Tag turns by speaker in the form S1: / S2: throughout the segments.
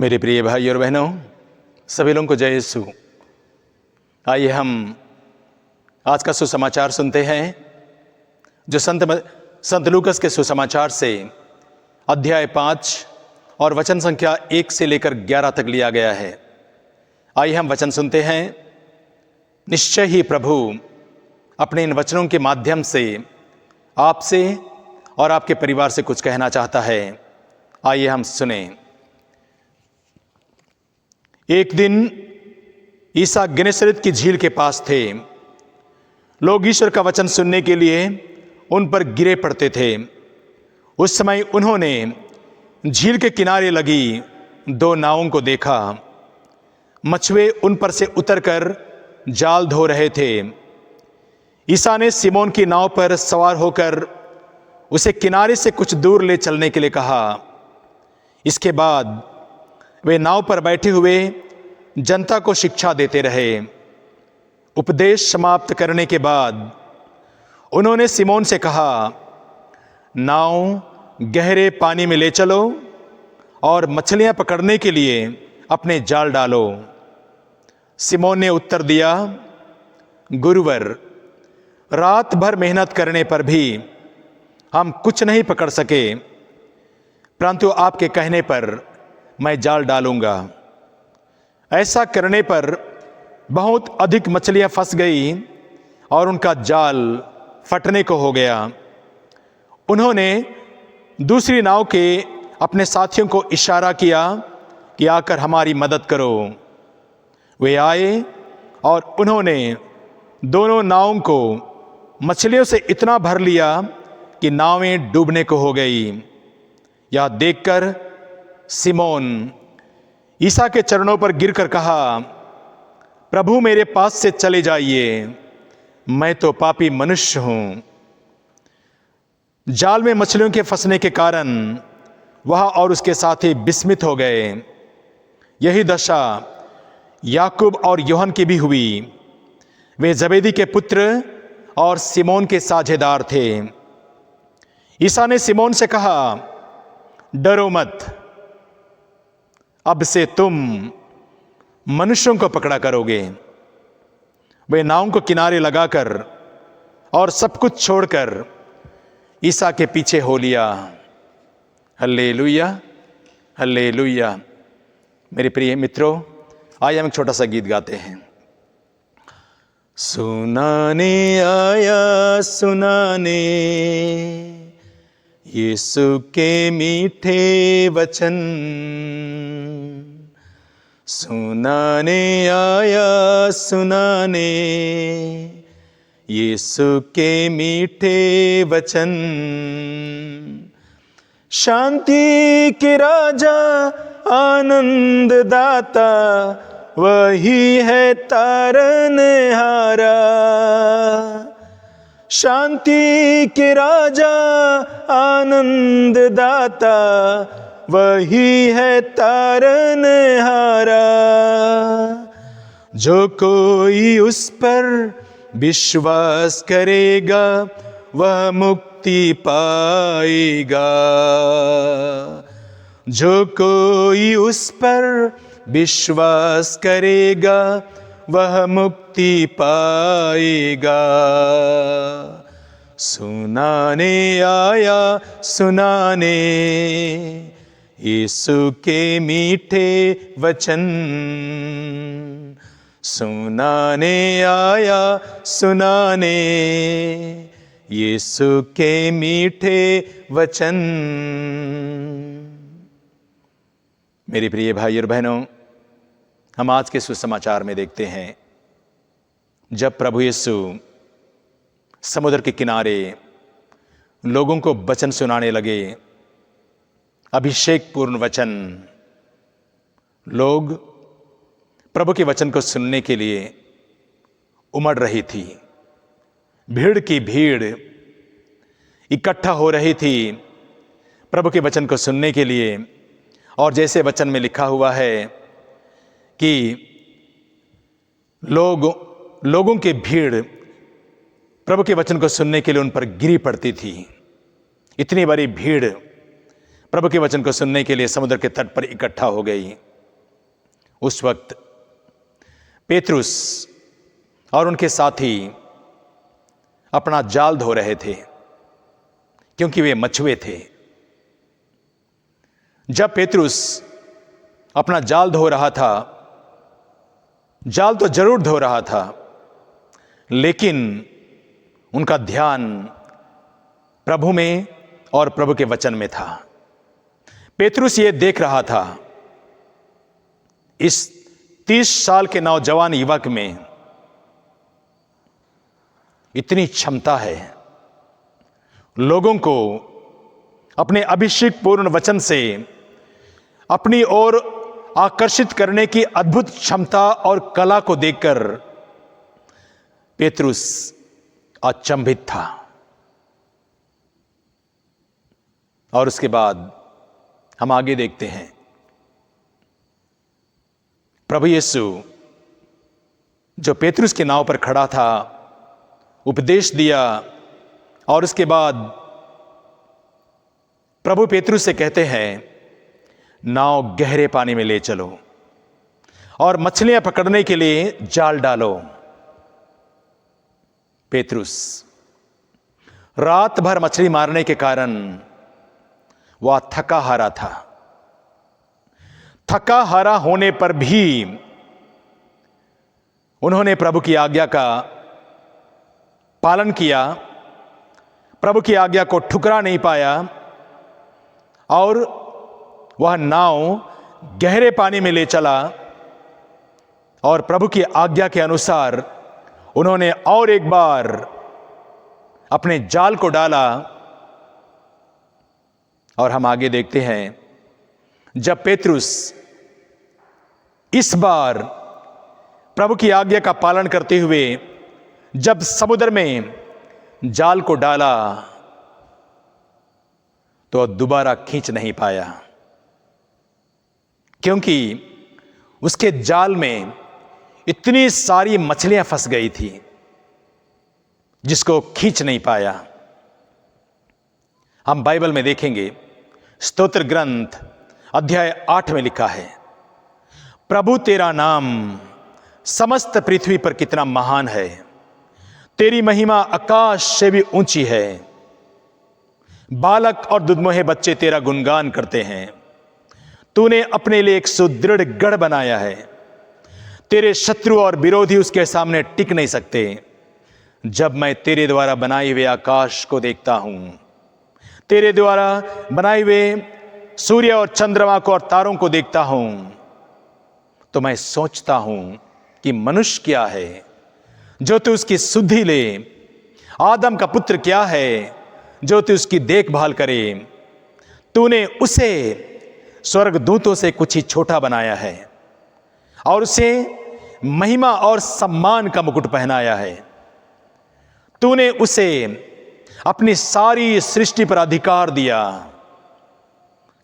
S1: मेरे प्रिय भाई और बहनों, सभी लोगों को जय यीशु। आइए हम आज का सुसमाचार सुनते हैं जो संत लूकस के सुसमाचार से अध्याय 5 और वचन संख्या 1 से लेकर 11 तक लिया गया है। आइए हम वचन सुनते हैं। निश्चय ही प्रभु अपने इन वचनों के माध्यम से आपसे और आपके परिवार से कुछ कहना चाहता है। आइए हम सुने। एक दिन ईसा गन्नेसरत की झील के पास थे। लोग ईश्वर का वचन सुनने के लिए उन पर गिरे पड़ते थे। उस समय उन्होंने झील के किनारे लगी 2 नावों को देखा। मछुए उन पर से उतरकर जाल धो रहे थे। ईसा ने सिमोन की नाव पर सवार होकर उसे किनारे से कुछ दूर ले चलने के लिए कहा। इसके बाद वे नाव पर बैठे हुए जनता को शिक्षा देते रहे। उपदेश समाप्त करने के बाद उन्होंने सिमोन से कहा, नाव गहरे पानी में ले चलो और मछलियां पकड़ने के लिए अपने जाल डालो। सिमोन ने उत्तर दिया, गुरुवर, रात भर मेहनत करने पर भी हम कुछ नहीं पकड़ सके, परंतु आपके कहने पर मैं जाल डालूंगा। ऐसा करने पर बहुत अधिक मछलियां फंस गई और उनका जाल फटने को हो गया। उन्होंने दूसरी नाव के अपने साथियों को इशारा किया कि आकर हमारी मदद करो। वे आए और उन्होंने दोनों नावों को मछलियों से इतना भर लिया कि नावें डूबने को हो गई। यह देखकर सिमोन ईसा के चरणों पर गिरकर कहा, प्रभु मेरे पास से चले जाइए, मैं तो पापी मनुष्य हूं। जाल में मछलियों के फंसने के कारण वह और उसके साथी विस्मित हो गए। यही दशा याकूब और यूहन्ना की भी हुई। वे जबेदी के पुत्र और सिमोन के साझेदार थे। ईसा ने सिमोन से कहा, डरो मत, अब से तुम मनुष्यों को पकड़ा करोगे। वे नाव को किनारे लगाकर और सब कुछ छोड़कर ईसा के पीछे हो लिया। Hallelujah, hallelujah. मेरे प्रिय मित्रों, आइए हम एक छोटा सा गीत गाते हैं। सुनाने आया सुनाने यीशु के मीठे वचन, सुनाने आया सुनाने यीशु के मीठे वचन। शांति के राजा आनंद दाता वही है तारनहारा। शांति के राजा आनंद दाता वही है तारनहारा। जो कोई उस पर विश्वास करेगा वह मुक्ति पाएगा। जो कोई उस पर विश्वास करेगा वह मुक्ति पाएगा। सुनाने आया सुनाने यीशु के मीठे वचन, सुनाने आया सुनाने यीशु के मीठे वचन। मेरे प्रिय भाई और बहनों, हम आज के सुसमाचार में देखते हैं जब प्रभु यीशु समुद्र के किनारे लोगों को वचन सुनाने लगे, अभिषेक पूर्ण वचन। लोग प्रभु के वचन को सुनने के लिए उमड़ रही थी। भीड़ की भीड़ इकट्ठा हो रही थी प्रभु के वचन को सुनने के लिए। और जैसे वचन में लिखा हुआ है कि लोगों की भीड़ प्रभु के वचन को सुनने के लिए उन पर गिरी पड़ती थी। इतनी बड़ी भीड़ प्रभु के वचन को सुनने के लिए समुद्र के तट पर इकट्ठा हो गई। उस वक्त पेतरुस और उनके साथी अपना जाल धो रहे थे, क्योंकि वे मछुए थे। जब पेतरुस अपना जाल धो रहा था, जाल तो जरूर धो रहा था, लेकिन उनका ध्यान प्रभु में और प्रभु के वचन में था। पेतरुस ये देख रहा था, इस 30 साल के नौजवान युवक में इतनी क्षमता है, लोगों को अपने अभिषेक पूर्ण वचन से अपनी ओर आकर्षित करने की अद्भुत क्षमता और कला को देखकर पेतरुस अचंभित था। और उसके बाद हम आगे देखते हैं, प्रभु यीशु जो पेतरुस के नाव पर खड़ा था उपदेश दिया, और उसके बाद प्रभु पेतरुस से कहते हैं, नाव गहरे पानी में ले चलो और मछलियां पकड़ने के लिए जाल डालो। पेतरुस रात भर मछली मारने के कारण वह थका हारा था। थका हारा होने पर भी उन्होंने प्रभु की आज्ञा का पालन किया, प्रभु की आज्ञा को ठुकरा नहीं पाया, और वह नाव गहरे पानी में ले चला, और प्रभु की आज्ञा के अनुसार उन्होंने और एक बार अपने जाल को डाला। और हम आगे देखते हैं, जब पेतरुस इस बार प्रभु की आज्ञा का पालन करते हुए जब समुद्र में जाल को डाला, तो दोबारा खींच नहीं पाया, क्योंकि उसके जाल में इतनी सारी मछलियां फंस गई थी जिसको खींच नहीं पाया। हम बाइबल में देखेंगे, स्तोत्र ग्रंथ अध्याय 8 में लिखा है, प्रभु तेरा नाम समस्त पृथ्वी पर कितना महान है, तेरी महिमा आकाश से भी ऊंची है। बालक और दुधमुहे बच्चे तेरा गुणगान करते हैं। तूने अपने लिए एक सुदृढ़ गढ़ बनाया है, तेरे शत्रु और विरोधी उसके सामने टिक नहीं सकते। जब मैं तेरे द्वारा बनाए हुए आकाश को देखता हूं, तेरे द्वारा बनाए हुए सूर्य और चंद्रमा को और तारों को देखता हूं, तो मैं सोचता हूं कि मनुष्य क्या है जो तू उसकी सुधि ले, आदम का पुत्र क्या है जो तू उसकी देखभाल करे। तूने उसे स्वर्गदूतों से कुछ ही छोटा बनाया है और उसे महिमा और सम्मान का मुकुट पहनाया है। तूने उसे अपनी सारी सृष्टि पर अधिकार दिया।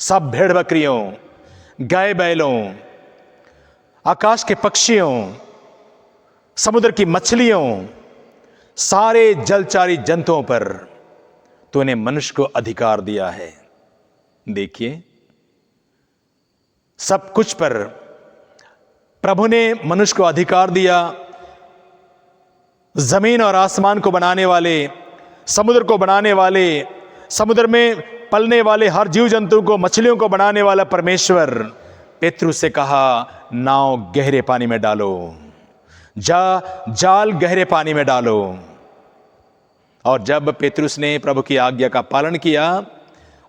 S1: सब भेड़ बकरियों, गाय बैलों, आकाश के पक्षियों, समुद्र की मछलियों, सारे जलचारी जंतुओं पर तूने मनुष्य को अधिकार दिया है। देखिए, सब कुछ पर प्रभु ने मनुष्य को अधिकार दिया। जमीन और आसमान को बनाने वाले, समुद्र को बनाने वाले, समुद्र में पलने वाले हर जीव जंतु को, मछलियों को बनाने वाला परमेश्वर पेतरुस से कहा, नाव गहरे पानी में डालो, जाल गहरे पानी में डालो। और जब पेतरुस ने प्रभु की आज्ञा का पालन किया,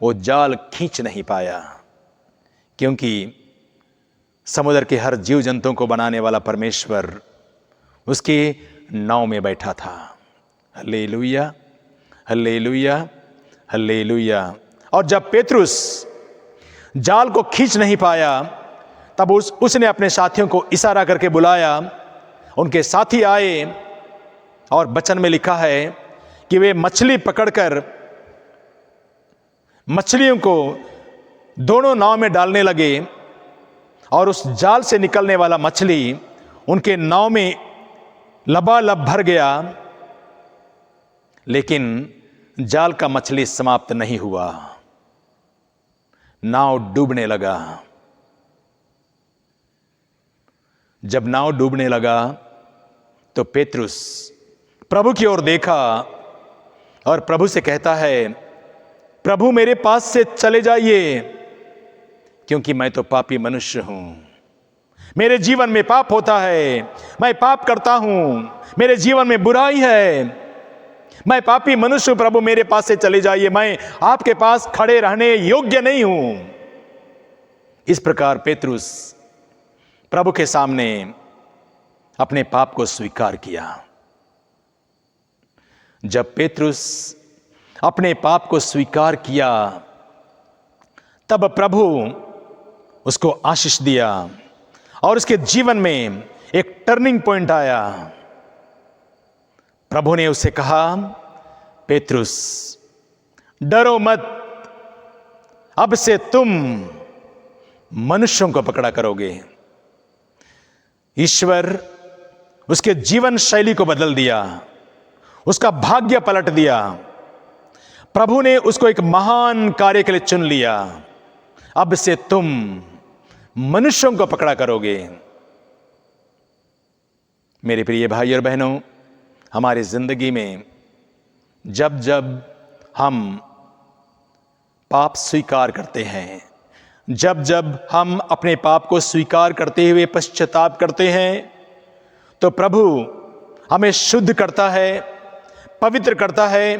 S1: वो जाल खींच नहीं पाया, क्योंकि समुद्र के हर जीव जंतुओं को बनाने वाला परमेश्वर उसकी नाव में बैठा था। Hallelujah, hallelujah, hallelujah. और जब पेतरुस जाल को खींच नहीं पाया, तब उसने अपने साथियों को इशारा करके बुलाया। उनके साथी आए और वचन में लिखा है कि वे मछली पकड़कर मछलियों को दोनों नाव में डालने लगे, और उस जाल से निकलने वाला मछली उनके नाव में लबालब भर गया। लेकिन जाल का मछली समाप्त नहीं हुआ, नाव डूबने लगा। जब नाव डूबने लगा तो पेतरुस प्रभु की ओर देखा और प्रभु से कहता है, प्रभु मेरे पास से चले जाइए, क्योंकि मैं तो पापी मनुष्य हूं। मेरे जीवन में पाप होता है, मैं पाप करता हूं, मेरे जीवन में बुराई है, मैं पापी मनुष्य हूं। प्रभु मेरे पास से चले जाइए, मैं आपके पास खड़े रहने योग्य नहीं हूं। इस प्रकार पेतरुस प्रभु के सामने अपने पाप को स्वीकार किया। जब पेतरुस अपने पाप को स्वीकार किया तब प्रभु उसको आशीष दिया और उसके जीवन में एक टर्निंग पॉइंट आया। प्रभु ने उसे कहा, पेतरुस डरो मत, अब से तुम मनुष्यों को पकड़ा करोगे। ईश्वर उसके जीवन शैली को बदल दिया, उसका भाग्य पलट दिया। प्रभु ने उसको एक महान कार्य के लिए चुन लिया। अब से तुम मनुष्यों को पकड़ा करोगे। मेरे प्रिय भाई और बहनों, हमारी जिंदगी में जब जब हम पाप स्वीकार करते हैं, जब जब हम अपने पाप को स्वीकार करते हुए पश्चाताप करते हैं, तो प्रभु हमें शुद्ध करता है, पवित्र करता है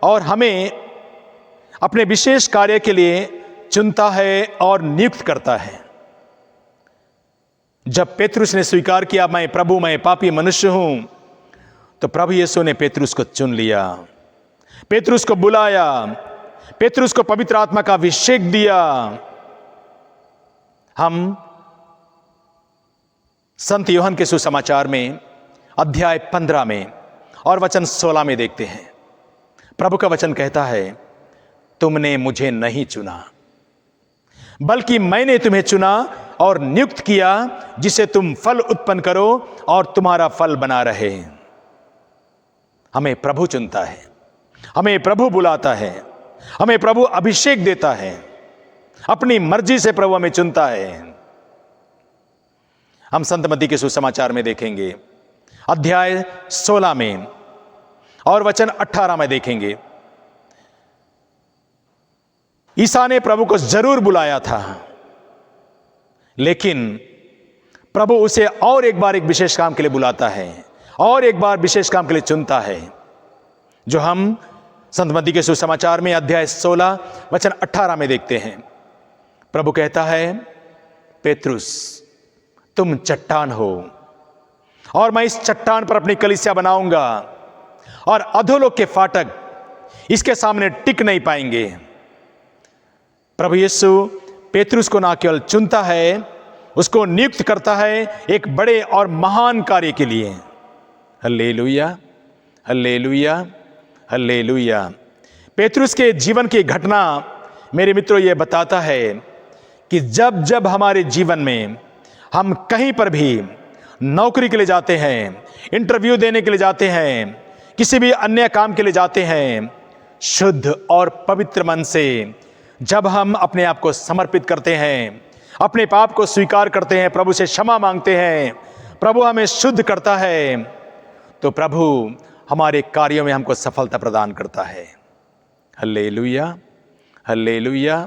S1: और हमें अपने विशेष कार्य के लिए चुनता है और नियुक्त करता है। जब पेतरुस ने स्वीकार किया, मैं पापी मनुष्य हूं, तो प्रभु यीशु ने पेतरुस को चुन लिया, पेतरुस को बुलाया, पेतरुस को पवित्र आत्मा का अभिषेक दिया। हम संत यूहन्ना के सुसमाचार में अध्याय 15 में और वचन 16 में देखते हैं, प्रभु का वचन कहता है, तुमने मुझे नहीं चुना, बल्कि मैंने तुम्हें चुना और नियुक्त किया, जिसे तुम फल उत्पन्न करो और तुम्हारा फल बना रहे। हमें प्रभु चुनता है, हमें प्रभु बुलाता है, हमें प्रभु अभिषेक देता है, अपनी मर्जी से प्रभु हमें चुनता है। हम संत मत्ती के सुसमाचार में देखेंगे अध्याय 16 में और वचन 18 में देखेंगे, ईसा ने प्रभु को जरूर बुलाया था, लेकिन प्रभु उसे और एक बार एक विशेष काम के लिए बुलाता है और एक बार विशेष काम के लिए चुनता है, जो हम संत मत्ती के सुसमाचार में अध्याय 16 वचन 18 में देखते हैं। प्रभु कहता है, पेतरुस तुम चट्टान हो और मैं इस चट्टान पर अपनी कलीसिया बनाऊंगा और अधोलोक के फाटक इसके सामने टिक नहीं पाएंगे। प्रभु यीशु पेतरुस को ना केवल चुनता है, उसको नियुक्त करता है एक बड़े और महान कार्य के लिए। हल्लेलुया, हल्लेलुया, हल्लेलुया। पेतरुस के जीवन की घटना मेरे मित्रों ये बताता है कि जब जब हमारे जीवन में हम कहीं पर भी नौकरी के लिए जाते हैं, इंटरव्यू देने के लिए जाते हैं, किसी भी अन्य काम के लिए जाते हैं, शुद्ध और पवित्र मन से जब हम अपने आप को समर्पित करते हैं, अपने पाप को स्वीकार करते हैं, प्रभु से क्षमा मांगते हैं, प्रभु हमें शुद्ध करता है, तो प्रभु हमारे कार्यों में हमको सफलता प्रदान करता है। हल्लेलुया, हल्लेलुया,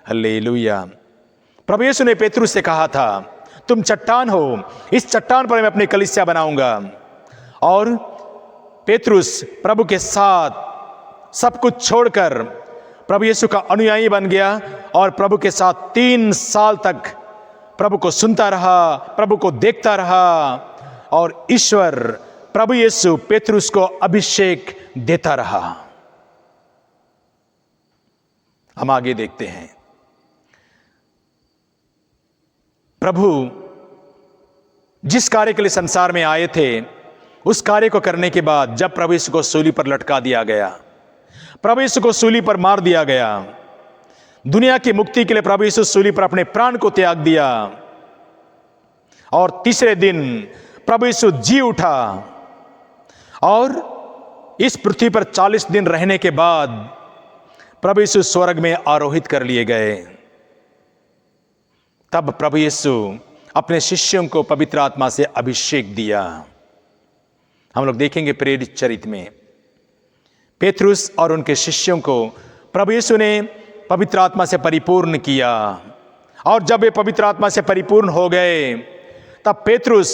S1: हल्लेलुया। प्रभु यीशु ने पेतरुस से कहा था, तुम चट्टान हो, इस चट्टान पर मैं अपनी कलीसिया बनाऊंगा। और पेतरुस प्रभु के साथ सब कुछ छोड़कर प्रभु यीशु का अनुयायी बन गया और प्रभु के साथ 3 साल तक प्रभु को सुनता रहा, प्रभु को देखता रहा और ईश्वर प्रभु यीशु पेतरुस को अभिषेक देता रहा। हम आगे देखते हैं, प्रभु जिस कार्य के लिए संसार में आए थे, उस कार्य को करने के बाद जब प्रभु यीशु को सूली पर लटका दिया गया, प्रभु यीशु को सूली पर मार दिया गया, दुनिया की मुक्ति के लिए प्रभु यीशु सूली पर अपने प्राण को त्याग दिया और तीसरे दिन प्रभु यीशु जी उठा और इस पृथ्वी पर 40 दिन रहने के बाद प्रभु यीशु स्वर्ग में आरोहित कर लिए गए। तब प्रभु यीशु अपने शिष्यों को पवित्र आत्मा से अभिषेक दिया। हम लोग देखेंगे प्रेरित चरित्र में पेतरुस और उनके शिष्यों को प्रभु यीशु ने पवित्र आत्मा से परिपूर्ण किया, और जब वे पवित्र आत्मा से परिपूर्ण हो गए तब पेतरुस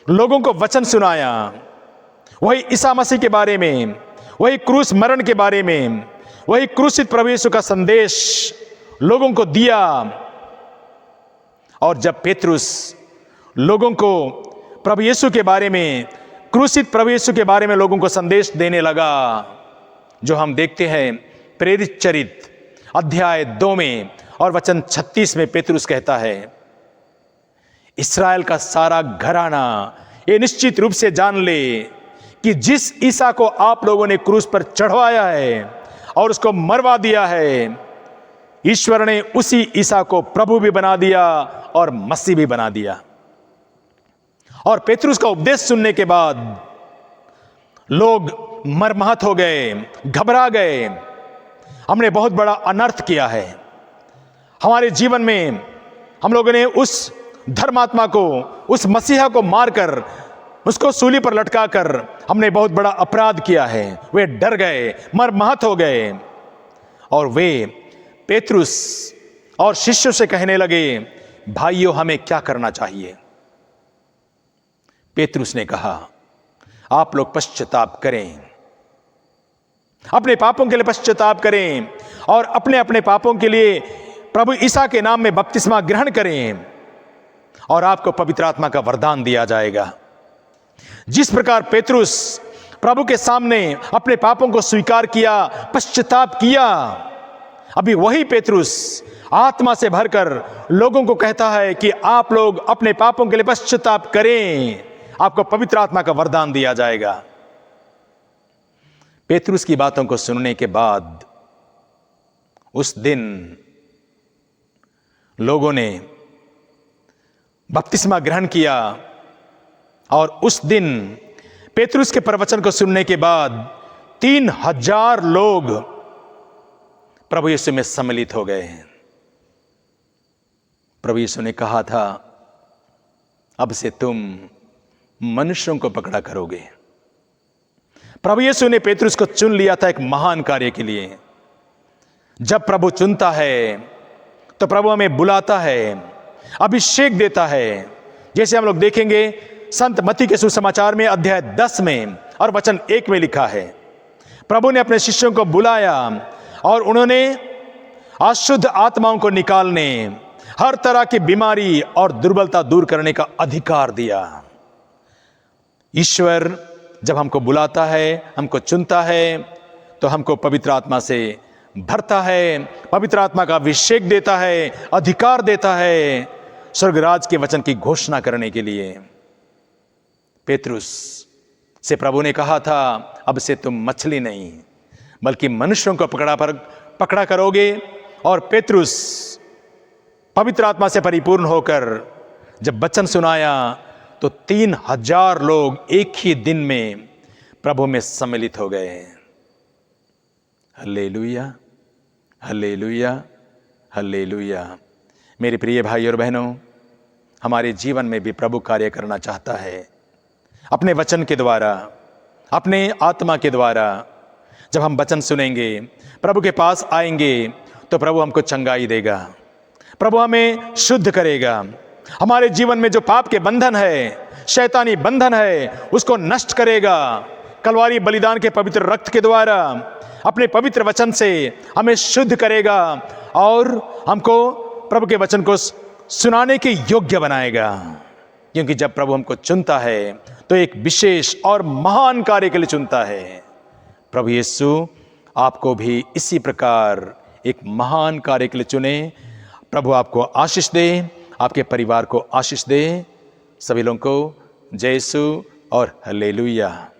S1: लोगों को वचन सुनाया, वही ईसा मसीह के बारे में, वही क्रूस मरण के बारे में, वही क्रूसित प्रभु यीशु का संदेश लोगों को दिया। और जब पेतरुस लोगों को प्रभु यीशु के बारे में, क्रूसित प्रभु यीशु के बारे में लोगों को संदेश देने लगा, जो हम देखते हैं प्रेरित चरित्र अध्याय 2 में और वचन 36 में पेतरुस कहता है, इस्राएल का सारा घराना ये निश्चित रूप से जान ले कि जिस ईसा को आप लोगों ने क्रूस पर चढ़वाया है और उसको मरवा दिया है, ईश्वर ने उसी ईसा को प्रभु भी बना दिया और मसीह भी बना दिया। और पेतरुस का उपदेश सुनने के बाद लोग मर्माहत हो गए, घबरा गए। हमने बहुत बड़ा अनर्थ किया है। हमारे जीवन में हम लोगों ने उस धर्मात्मा को, उस मसीहा को मारकर, उसको सूली पर लटकाकर हमने बहुत बड़ा अपराध किया है। वे डर गए, मर्माहत हो गए, और वे पेतरुस और शिष्यों से कहने लगे, भाइयों हमें क्या करना चाहिए? पेतरुस ने कहा, आप लोग पश्चाताप करें, अपने पापों के लिए पश्चाताप करें और अपने अपने पापों के लिए प्रभु ईसा के नाम में बपतिस्मा ग्रहण करें और आपको पवित्र आत्मा का वरदान दिया जाएगा। जिस प्रकार पेतरुस प्रभु के सामने अपने पापों को स्वीकार किया, पश्चाताप किया, अभी वही पेतरुस आत्मा से भरकर लोगों को कहता है कि आप लोग अपने पापों के लिए पश्चाताप करें, आपको पवित्र आत्मा का वरदान दिया जाएगा। पेतरुस की बातों को सुनने के बाद उस दिन लोगों ने बपतिस्मा ग्रहण किया, और उस दिन पेतरुस के प्रवचन को सुनने के बाद 3000 लोग प्रभु यीशु में सम्मिलित हो गए। प्रभु यीशु ने कहा था, अब से तुम मनुष्यों को पकड़ा करोगे। प्रभु यीशु ने पेतरुस को चुन लिया था एक महान कार्य के लिए। जब प्रभु चुनता है तो प्रभु हमें बुलाता है, अभिषेक देता है। जैसे हम लोग देखेंगे संत मत्ती के सुसमाचार में अध्याय 10 में और वचन 1 में लिखा है, प्रभु ने अपने शिष्यों को बुलाया और उन्होंने अशुद्ध आत्माओं को निकालने, हर तरह की बीमारी और दुर्बलता दूर करने का अधिकार दिया। ईश्वर जब हमको बुलाता है, हमको चुनता है, तो हमको पवित्र आत्मा से भरता है, पवित्र आत्मा का अभिषेक देता है, अधिकार देता है स्वर्गराज के वचन की घोषणा करने के लिए। पेतरुस से प्रभु ने कहा था, अब से तुम मछली नहीं बल्कि मनुष्यों को पकड़ा करोगे। और पेतरुस पवित्र आत्मा से परिपूर्ण होकर जब वचन सुनाया तो 3000 लोग एक ही दिन में प्रभु में सम्मिलित हो गए। हल्लेलुया, हल्लेलुया, हल्लेलुया। मेरे प्रिय भाई और बहनों, हमारे जीवन में भी प्रभु कार्य करना चाहता है अपने वचन के द्वारा, अपने आत्मा के द्वारा। जब हम वचन सुनेंगे, प्रभु के पास आएंगे, तो प्रभु हमको चंगाई देगा, प्रभु हमें शुद्ध करेगा। हमारे जीवन में जो पाप के बंधन है, शैतानी बंधन है, उसको नष्ट करेगा। कलवारी बलिदान के पवित्र रक्त के द्वारा अपने पवित्र वचन से हमें शुद्ध करेगा और हमको प्रभु के वचन को सुनाने के योग्य बनाएगा। क्योंकि जब प्रभु हमको चुनता है तो एक विशेष और महान कार्य के लिए चुनता है। प्रभु यीशु आपको भी इसी प्रकार एक महान कार्य के लिए चुने। प्रभु आपको आशीष दे, आपके परिवार को आशीष दे। सभी लोगों को जय यीशु और हल्लेलुया।